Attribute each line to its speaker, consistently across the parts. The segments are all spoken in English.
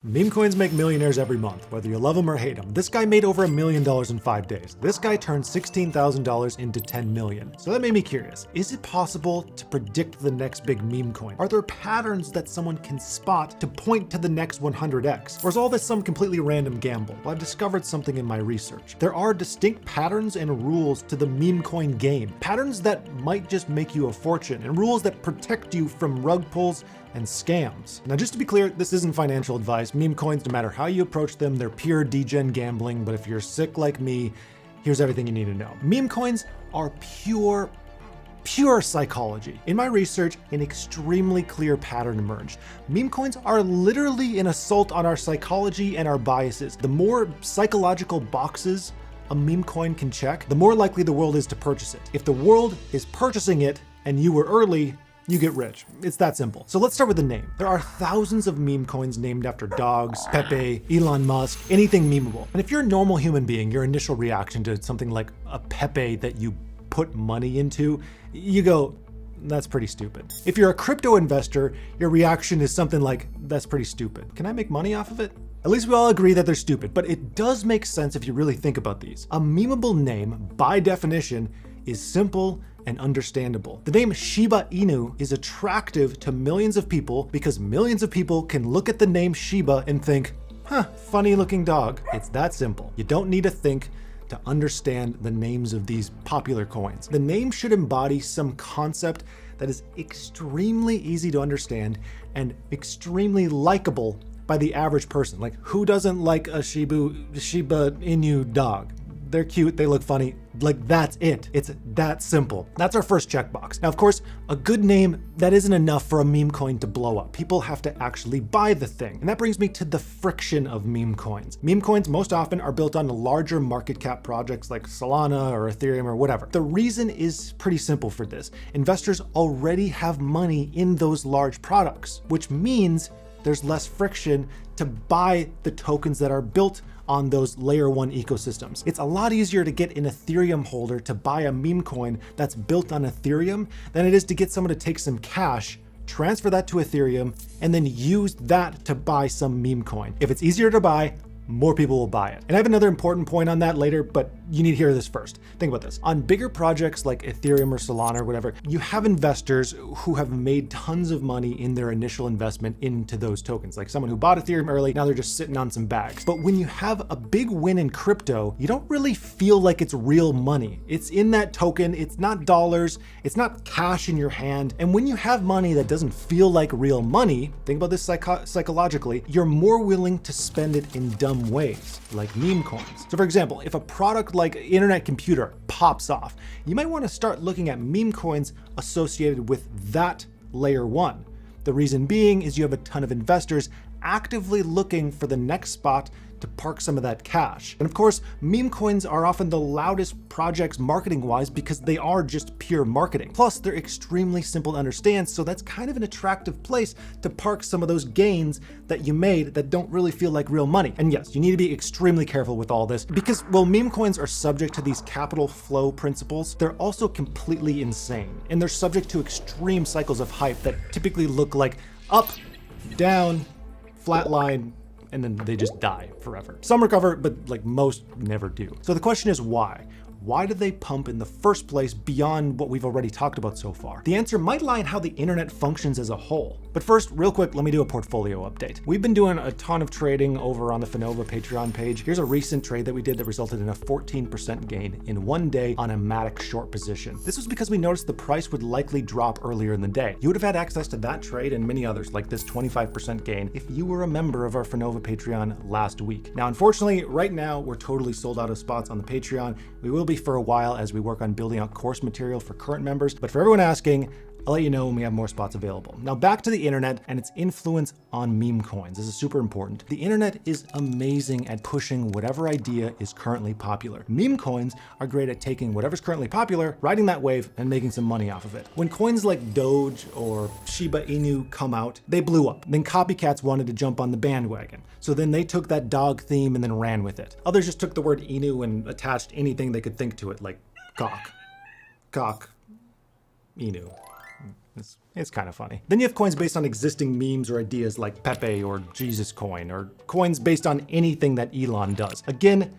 Speaker 1: Meme coins make millionaires every month, whether you love them or hate them. This guy made over $1 million in 5 days. This guy turned $16,000 into 10 million. So that made me curious. Is it possible to predict the next big meme coin? Are there patterns that someone can spot to point to the next 100x? Or is all this some completely random gamble? Well, I've discovered something in my research. There are distinct patterns and rules to the meme coin game. Patterns that might just make you a fortune, and rules that protect you from rug pulls and scams. Now, just to be clear, this isn't financial advice. Meme coins, no matter how you approach them, they're pure degen gambling, but if you're sick like me, here's everything you need to know. Meme coins are pure psychology. In my research, an extremely clear pattern emerged. Meme coins are literally an assault on our psychology and our biases. The more psychological boxes a meme coin can check, the more likely the world is to purchase it. If the world is purchasing it and you were early, you get rich. It's that simple. So let's start with the name. There are thousands of meme coins named after dogs, Pepe, Elon Musk, anything memeable. And if you're a normal human being, your initial reaction to something like a Pepe that you put money into, you go, that's pretty stupid. If you're a crypto investor, your reaction is something like, that's pretty stupid. Can I make money off of it? At least we all agree that they're stupid, but it does make sense if you really think about these. A memeable name, by definition, is simple and understandable. The name Shiba Inu is attractive to millions of people because millions of people can look at the name Shiba and think, funny looking dog. It's that simple. You don't need to think to understand the names of these popular coins. The name should embody some concept that is extremely easy to understand and extremely likable by the average person. Like, who doesn't like a Shiba Inu dog? They're cute, they look funny. Like, that's it. It's that simple. That's our first checkbox. Now, of course, a good name, that isn't enough for a meme coin to blow up. People have to actually buy the thing. And that brings me to the friction of meme coins. Meme coins most often are built on larger market cap projects like Solana or Ethereum or whatever. The reason is pretty simple for this. Investors already have money in those large products, which means there's less friction to buy the tokens that are built on those layer one ecosystems. It's a lot easier to get an Ethereum holder to buy a meme coin that's built on Ethereum than it is to get someone to take some cash, transfer that to Ethereum, and then use that to buy some meme coin. If it's easier to buy, more people will buy it. And I have another important point on that later, but you need to hear this first. Think about this. On bigger projects like Ethereum or Solana or whatever, you have investors who have made tons of money in their initial investment into those tokens. Like someone who bought Ethereum early, now they're just sitting on some bags. But when you have a big win in crypto, you don't really feel like it's real money. It's in that token, it's not dollars, it's not cash in your hand. And when you have money that doesn't feel like real money, think about this psychologically, you're more willing to spend it in dumb ways, like meme coins. So for example, if a product like internet computer pops off, you might want to start looking at meme coins associated with that layer one. The reason being is you have a ton of investors actively looking for the next spot to park some of that cash. And of course, meme coins are often the loudest projects marketing-wise because they are just pure marketing. Plus, they're extremely simple to understand, so that's kind of an attractive place to park some of those gains that you made that don't really feel like real money. And yes, you need to be extremely careful with all this because while meme coins are subject to these capital flow principles, they're also completely insane. And they're subject to extreme cycles of hype that typically look like up, down, flatline, and then they just die forever. Some recover, but like most never do. So the question is why? Why do they pump in the first place beyond what we've already talked about so far? The answer might lie in how the internet functions as a whole. But first, real quick, let me do a portfolio update. We've been doing a ton of trading over on the Finova Patreon page. Here's a recent trade that we did that resulted in a 14% gain in 1 day on a Matic short position. This was because we noticed the price would likely drop earlier in the day. You would have had access to that trade and many others like this 25% gain if you were a member of our Finova Patreon last week. Now, unfortunately, right now, we're totally sold out of spots on the Patreon. We will be for a while as we work on building out course material for current members, but for everyone asking, I'll let you know when we have more spots available. Now back to the internet and its influence on meme coins. This is super important. The internet is amazing at pushing whatever idea is currently popular. Meme coins are great at taking whatever's currently popular, riding that wave, and making some money off of it. When coins like Doge or Shiba Inu come out, they blew up. Then copycats wanted to jump on the bandwagon. So then they took that dog theme and then ran with it. Others just took the word Inu and attached anything they could think to it, like cock, Inu. It's kind of funny. Then you have coins based on existing memes or ideas like Pepe or Jesus Coin, or coins based on anything that Elon does. Again,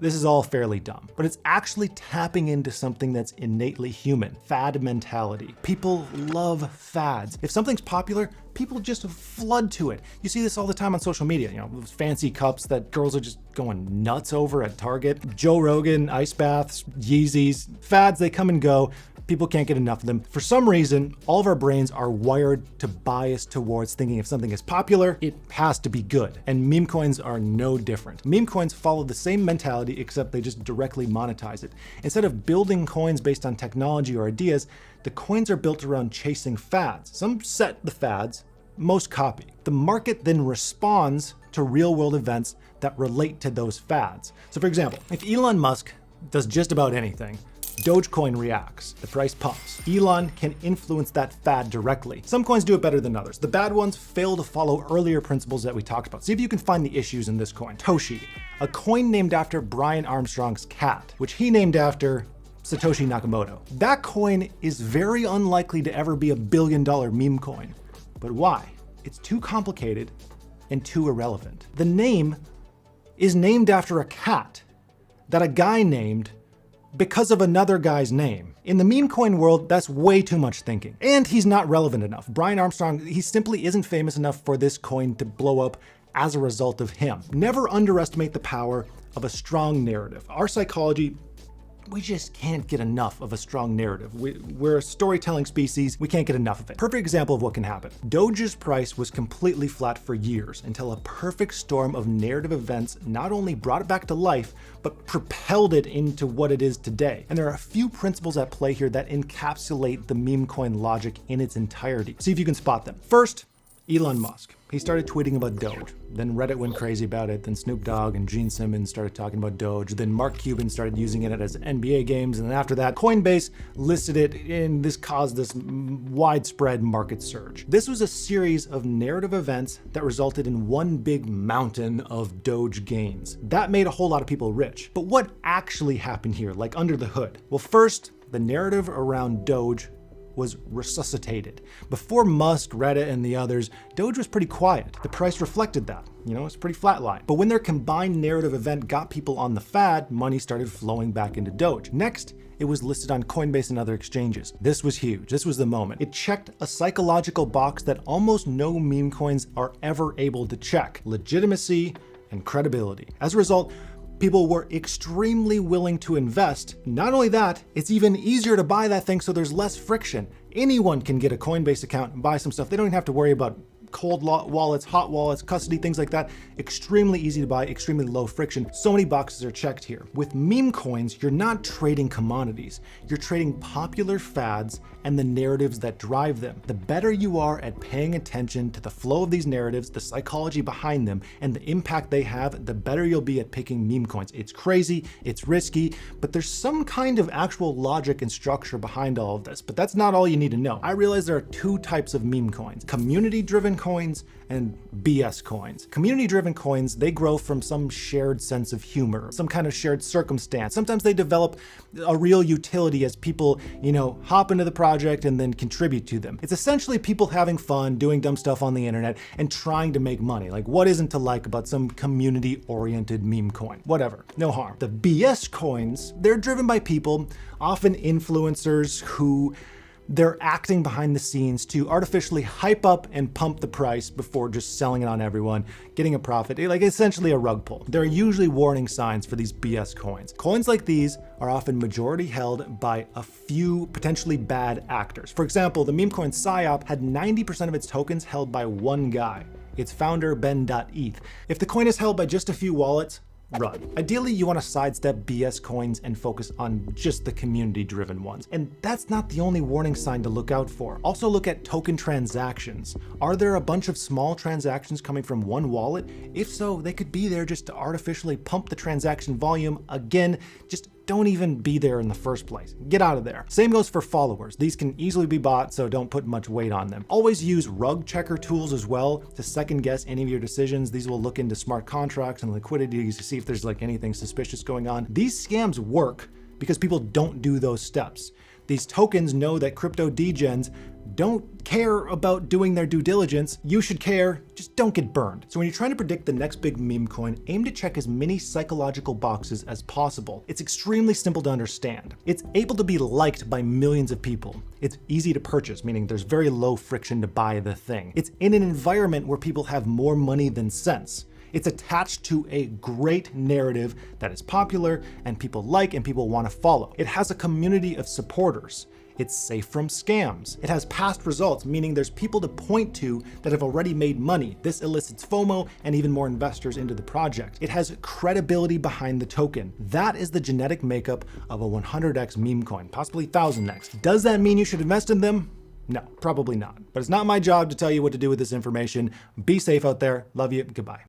Speaker 1: this is all fairly dumb, but it's actually tapping into something that's innately human: fad mentality. People love fads. If something's popular, people just flood to it. You see this all the time on social media, those fancy cups that girls are just going nuts over at Target. Joe Rogan, ice baths, Yeezys, fads, they come and go. People can't get enough of them. For some reason, all of our brains are wired to bias towards thinking if something is popular, it has to be good. And meme coins are no different. Meme coins follow the same mentality, except they just directly monetize it. Instead of building coins based on technology or ideas, the coins are built around chasing fads. Some set the fads, most copy. The market then responds to real-world events that relate to those fads. So for example, if Elon Musk does just about anything, Dogecoin reacts, the price pumps. Elon can influence that fad directly. Some coins do it better than others. The bad ones fail to follow earlier principles that we talked about. See if you can find the issues in this coin. Toshi, a coin named after Brian Armstrong's cat, which he named after Satoshi Nakamoto. That coin is very unlikely to ever be $1 billion meme coin. But why? It's too complicated and too irrelevant. The name is named after a cat that a guy named because of another guy's name. In the meme coin world, that's way too much thinking. And he's not relevant enough. Brian Armstrong, he simply isn't famous enough for this coin to blow up as a result of him. Never underestimate the power of a strong narrative. Our psychology, we just can't get enough of a strong narrative. We're a storytelling species, we can't get enough of it. Perfect example of what can happen. Doge's price was completely flat for years until a perfect storm of narrative events not only brought it back to life, but propelled it into what it is today. And there are a few principles at play here that encapsulate the meme coin logic in its entirety. See if you can spot them. First, Elon Musk. He started tweeting about Doge. Then Reddit went crazy about it. Then Snoop Dogg and Gene Simmons started talking about Doge. Then Mark Cuban started using it as NBA games. And then after that, Coinbase listed it, and this caused this widespread market surge. This was a series of narrative events that resulted in one big mountain of Doge gains. That made a whole lot of people rich. But what actually happened here, like under the hood? Well, first, the narrative around Doge was resuscitated. Before Musk, Reddit, and the others, Doge was pretty quiet. The price reflected that. It's pretty flatline. But when their combined narrative event got people on the fad, money started flowing back into Doge. Next, it was listed on Coinbase and other exchanges. This was huge. This was the moment. It checked a psychological box that almost no meme coins are ever able to check: legitimacy and credibility. As a result, people were extremely willing to invest. Not only that, it's even easier to buy that thing, so there's less friction. Anyone can get a Coinbase account and buy some stuff. They don't even have to worry about cold wallets, hot wallets, custody, things like that. Extremely easy to buy, extremely low friction. So many boxes are checked here. With meme coins, you're not trading commodities. You're trading popular fads and the narratives that drive them. The better you are at paying attention to the flow of these narratives, the psychology behind them, and the impact they have, the better you'll be at picking meme coins. It's crazy, it's risky, but there's some kind of actual logic and structure behind all of this. But that's not all you need to know. I realize there are two types of meme coins: community-driven coins and BS coins. Community-driven coins, they grow from some shared sense of humor, some kind of shared circumstance. Sometimes they develop a real utility as people, hop into the project and then contribute to them. It's essentially people having fun, doing dumb stuff on the internet, and trying to make money. Like, what isn't to like about some community-oriented meme coin? Whatever, no harm. The BS coins, they're driven by people, often influencers, who they're acting behind the scenes to artificially hype up and pump the price before just selling it on everyone, getting a profit, like essentially a rug pull. There are usually warning signs for these BS coins. Coins like these are often majority held by a few potentially bad actors. For example, the meme coin PSYOP had 90% of its tokens held by one guy, its founder Ben.eth. If the coin is held by just a few wallets, run. Ideally, you want to sidestep BS coins and focus on just the community-driven ones. And that's not the only warning sign to look out for. Also look at token transactions. Are there a bunch of small transactions coming from one wallet? If so, they could be there just to artificially pump the transaction volume. Again, just don't even be there in the first place. Get out of there. Same goes for followers. These can easily be bought, so don't put much weight on them. Always use rug checker tools as well to second guess any of your decisions. These will look into smart contracts and liquidity to see if there's anything suspicious going on. These scams work because people don't do those steps. These tokens know that crypto degens, don't care about doing their due diligence. You should care, just don't get burned. So when you're trying to predict the next big meme coin, aim to check as many psychological boxes as possible. It's extremely simple to understand. It's able to be liked by millions of people. It's easy to purchase, meaning there's very low friction to buy the thing. It's in an environment where people have more money than sense. It's attached to a great narrative that is popular and people like and people want to follow. It has a community of supporters. It's safe from scams. It has past results, meaning there's people to point to that have already made money. This elicits FOMO and even more investors into the project. It has credibility behind the token. That is the genetic makeup of a 100x meme coin, possibly 1000x. Does that mean you should invest in them? No, probably not. But it's not my job to tell you what to do with this information. Be safe out there. Love you. Goodbye.